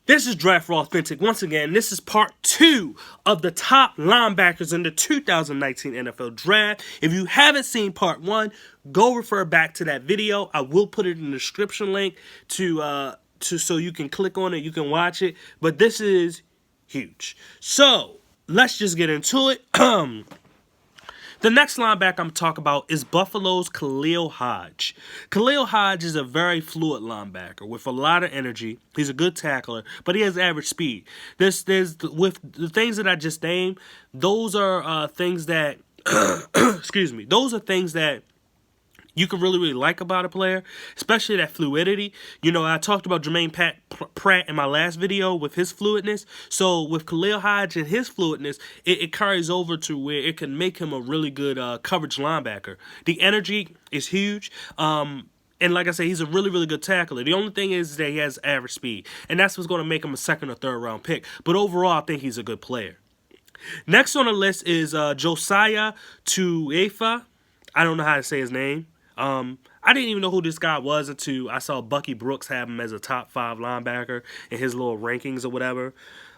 This is Draft Raw Authentic. Once again, this is part 2 of the top linebackers in the 2019 NFL Draft. If you haven't seen part 1, go refer back to that video. I will put it in the description link to so you can click on it, you can watch it. But this is huge. So, let's just get into it. The next linebacker I'm going to talk about is Buffalo's Khalil Hodge. Khalil Hodge is a very fluid linebacker with a lot of energy. He's a good tackler, but he has average speed. There's with the things that I just named, those are things that, excuse me, those are things that you can really like about a player, especially that fluidity. You know, I talked about Jermaine Pratt in my last video with his fluidness. So with Khalil Hodge and his fluidness, it carries over to where it can make him a really good coverage linebacker. The energy is huge. And like I said, he's a really good tackler. The only thing is that he has average speed. And that's what's going to make him a second or third round pick. But overall, I think he's a good player. Next on the list is Josiah Tuifa. I don't know how to say his name. I didn't even know who this guy was until I saw Bucky Brooks have him as a top 5 linebacker in his little rankings or whatever.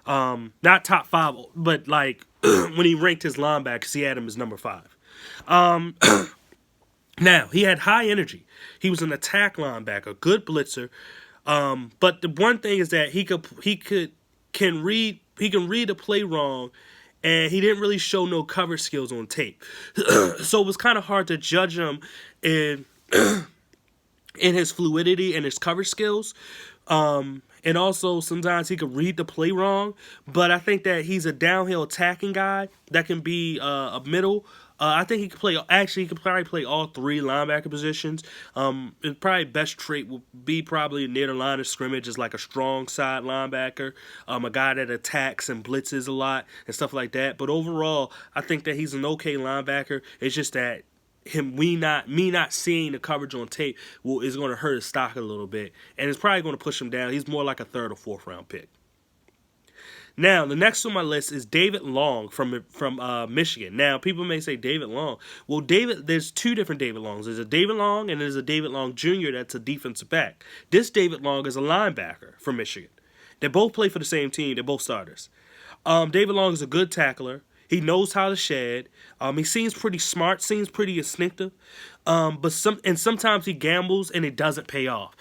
Not top 5, but like when he ranked his linebackers, he had him as number 5. Now, he had high energy. He was an attack linebacker, good blitzer. But the one thing is that he can read the play wrong. And he didn't really show no coverage skills on tape. So it was kind of hard to judge him in his fluidity and his coverage skills. And also, sometimes he could read the play wrong. But I think that he's a downhill attacking guy that can be a middle. I think he could play. Actually, he could probably play all 3 linebacker positions. His probably best trait would be probably near the line of scrimmage as like a strong side linebacker, a guy that attacks and blitzes a lot and stuff like that. But overall, I think that he's an okay linebacker. It's just that me not seeing the coverage on tape is going to hurt his stock a little bit, and it's probably going to push him down. He's more like a 3rd or 4th round pick. Now, the next on my list is David Long from Michigan. Now, people may say David Long. Well, there's 2 different David Longs. There's a David Long and there's a David Long Jr. that's a defensive back. This David Long is a linebacker from Michigan. They both play for the same team. They're both starters. David Long is a good tackler. He knows how to shed. He seems pretty smart, seems pretty instinctive. But sometimes he gambles and it doesn't pay off.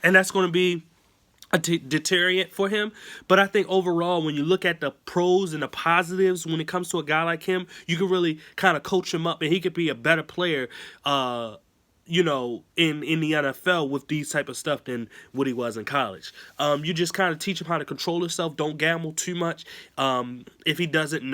And that's going to be a deterrent for him. But I think overall, when you look at the pros and the positives when it comes to a guy like him, you can really kind of coach him up and he could be a better player in the NFL with these type of stuff than what he was in college. You just kind of teach him how to control himself. Don't gamble too much. If he doesn't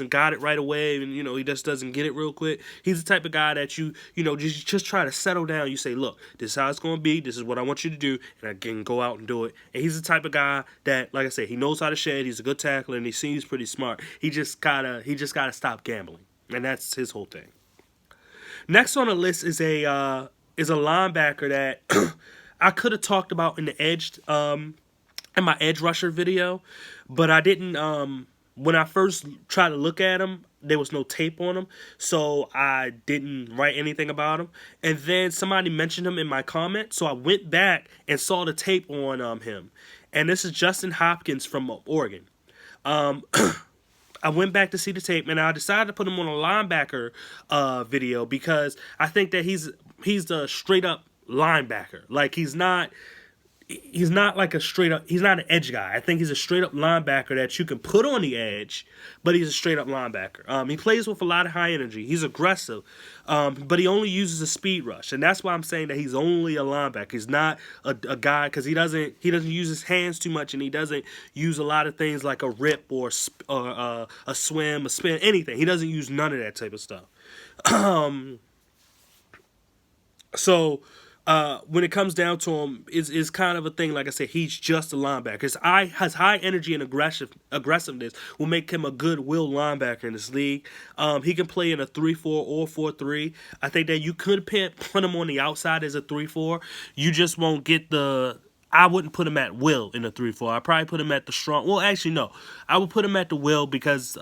got it right away, and he just doesn't get it real quick, he's the type of guy that you just try to settle down. You say, look, this is how it's going to be. This is what I want you to do, and I can go out and do it. And he's the type of guy that, like I said, he knows how to shed. He's a good tackler, and he seems pretty smart. He just gotta stop gambling, and that's his whole thing. Next on the list is a linebacker that I could have talked about in my edge rusher video, but I didn't. When I first tried to look at him, there was no tape on him, so I didn't write anything about him. And then somebody mentioned him in my comment, so I went back and saw the tape on him. And this is Justin Hopkins from Oregon. I went back to see the tape, and I decided to put him on a linebacker video because I think that he's a straight-up linebacker. Like, he's not like he's not an edge guy. I think he's a straight-up linebacker that you can put on the edge, but he's a straight-up linebacker. He plays with a lot of high energy. He's aggressive, but he only uses a speed rush, and that's why I'm saying that he's only a linebacker. He's not a guy because he doesn't use his hands too much, and he doesn't use a lot of things like a rip or a swim, a spin, anything. He doesn't use none of that type of stuff. When it comes down to him, is kind of a thing. Like I said, he's just a linebacker. His high energy and aggressiveness will make him a good will linebacker in this league. He can play in a 3-4 or 4-3. I think that you could put him on the outside as a 3-4. You just won't get the I wouldn't put him at will in a 3-4. I'd probably put him at the strong. Well, actually, no. I would put him at the will because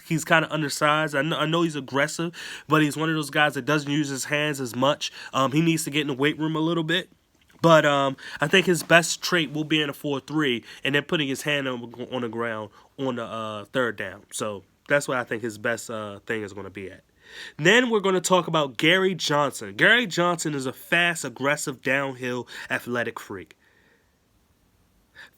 he's kind of undersized. I know he's aggressive, but he's one of those guys that doesn't use his hands as much. He needs to get in the weight room a little bit. But I think his best trait will be in a 4-3 and then putting his hand on the ground on the third down. So that's what I think his best thing is going to be at. Then we're going to talk about Gary Johnson. Gary Johnson is a fast, aggressive, downhill athletic freak.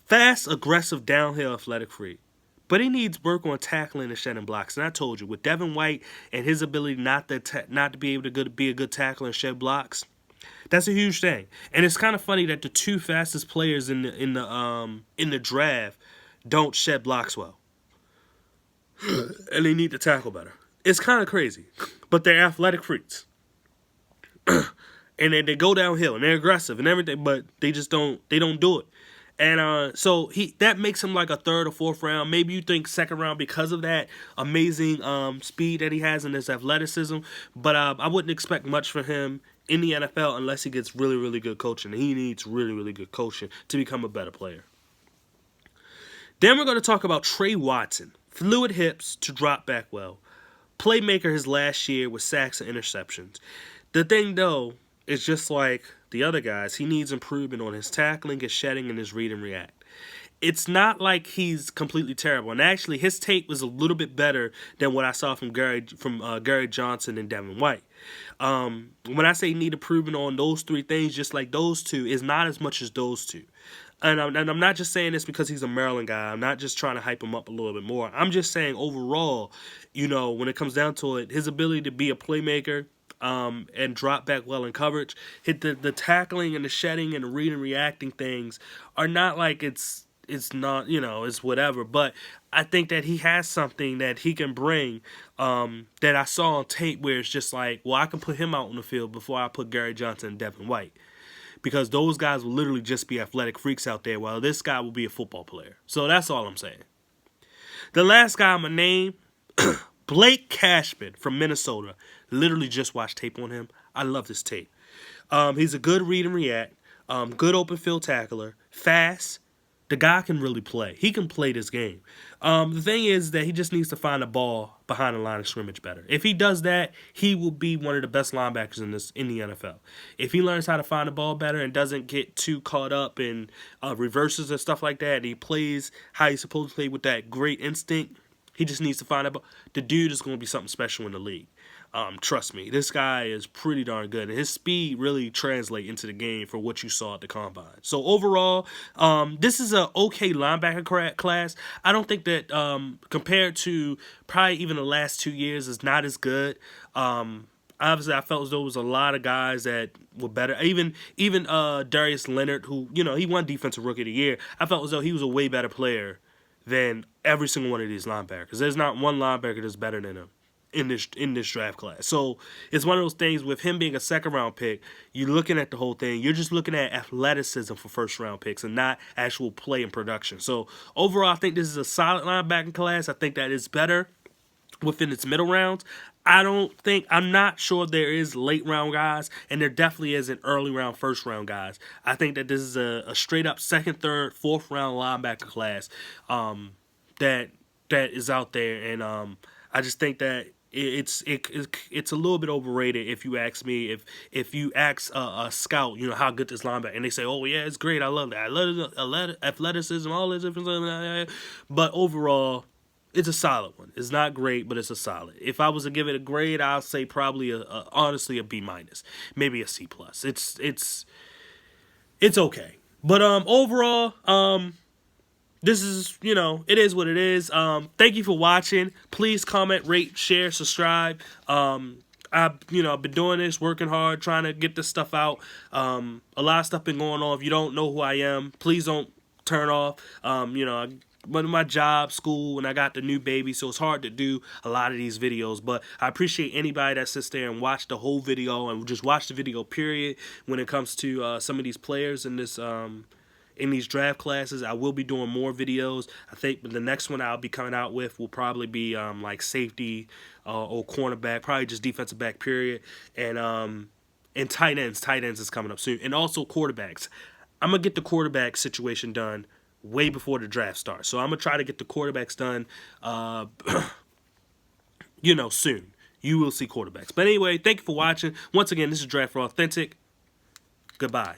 Fast, aggressive, downhill athletic freak. But he needs work on tackling and shedding blocks. And I told you, with Devin White and his ability not to be able to be a good tackler and shed blocks, that's a huge thing. And it's kind of funny that the two fastest players in the draft don't shed blocks well, and they need to tackle better. It's kind of crazy, but they're athletic freaks, and they go downhill and they're aggressive and everything, but they just don't do it. And so that makes him like a third or fourth round. Maybe you think second round because of that amazing speed that he has and his athleticism. But I wouldn't expect much from him in the NFL unless he gets really, really good coaching. He needs really, really good coaching to become a better player. Then we're going to talk about Trey Watson. Fluid hips to drop back well. Playmaker his last year with sacks and interceptions. The thing, though, is just like the other guys, he needs improvement on his tackling, his shedding, and his read and react. It's not like he's completely terrible. And actually, his tape was a little bit better than what I saw from Gary Johnson and Devin White. When I say need improvement on those three things, just like those two, is not as much as those two. And I'm not just saying this because he's a Maryland guy. I'm not just trying to hype him up a little bit more. I'm just saying overall, when it comes down to it, his ability to be a playmaker and drop back well in coverage, hit the tackling and the shedding and the read and reacting things are not like it's not, it's whatever. But I think that he has something that he can bring that I saw on tape where it's just like, well, I can put him out on the field before I put Gary Johnson and Devin White. Because those guys will literally just be athletic freaks out there, while this guy will be a football player. So that's all I'm saying. The last guy I'm going to name, Blake Cashman from Minnesota. Literally just watched tape on him. I love this tape. He's a good read and react, good open field tackler, fast. The guy can really play. He can play this game. The thing is that he just needs to find the ball behind the line of scrimmage better. If he does that, he will be one of the best linebackers in the NFL. If he learns how to find the ball better and doesn't get too caught up in reverses and stuff like that, and he plays how he's supposed to play with that great instinct, he just needs to find the ball. The dude is going to be something special in the league. Trust me, this guy is pretty darn good, and his speed really translates into the game for what you saw at the combine. So overall, this is an okay linebacker class. I don't think that compared to probably even the last 2 years is not as good. Obviously, I felt as though there was a lot of guys that were better. Even Darius Leonard, who he won Defensive Rookie of the Year. I felt as though he was a way better player than every single one of these linebackers. There's not one linebacker that's better than him in this draft class. So it's one of those things with him being a second round pick, you're looking at the whole thing. You're just looking at athleticism for first round picks and not actual play and production. So overall, I think this is a solid linebacking class. I think that is better within its middle rounds. I'm not sure there is late round guys, and there definitely isn't early round, first round guys. I think that this is a straight up second, third, fourth round linebacker class that is out there, and I just think that it's a little bit overrated if you ask me. If you ask a scout, how good this linebacker, and they say, oh yeah, it's great, I love that, I love athleticism, all this different stuff, but overall, it's a solid one. It's not great, but it's a solid. If I was to give it a grade, I'll say probably honestly a B-, maybe a C+. It's okay, but overall, this is, it is what it is. Thank you for watching. Please comment, rate, share, subscribe. I've been doing this, working hard, trying to get this stuff out. A lot of stuff been going on. If you don't know who I am, please don't turn off. But my job, school, and I got the new baby, so it's hard to do a lot of these videos. But I appreciate anybody that sits there and watch the whole video and just watch the video, period, when it comes to some of these players in this in these draft classes. I will be doing more videos. I think the next one I'll be coming out with will probably be like safety or cornerback, probably just defensive back, period, and tight ends. Tight ends is coming up soon, and also quarterbacks. I'm gonna get the quarterback situation done way before the draft starts. So I'm going to try to get the quarterbacks done, soon. You will see quarterbacks. But anyway, thank you for watching. Once again, this is Draft for Authentic. Goodbye.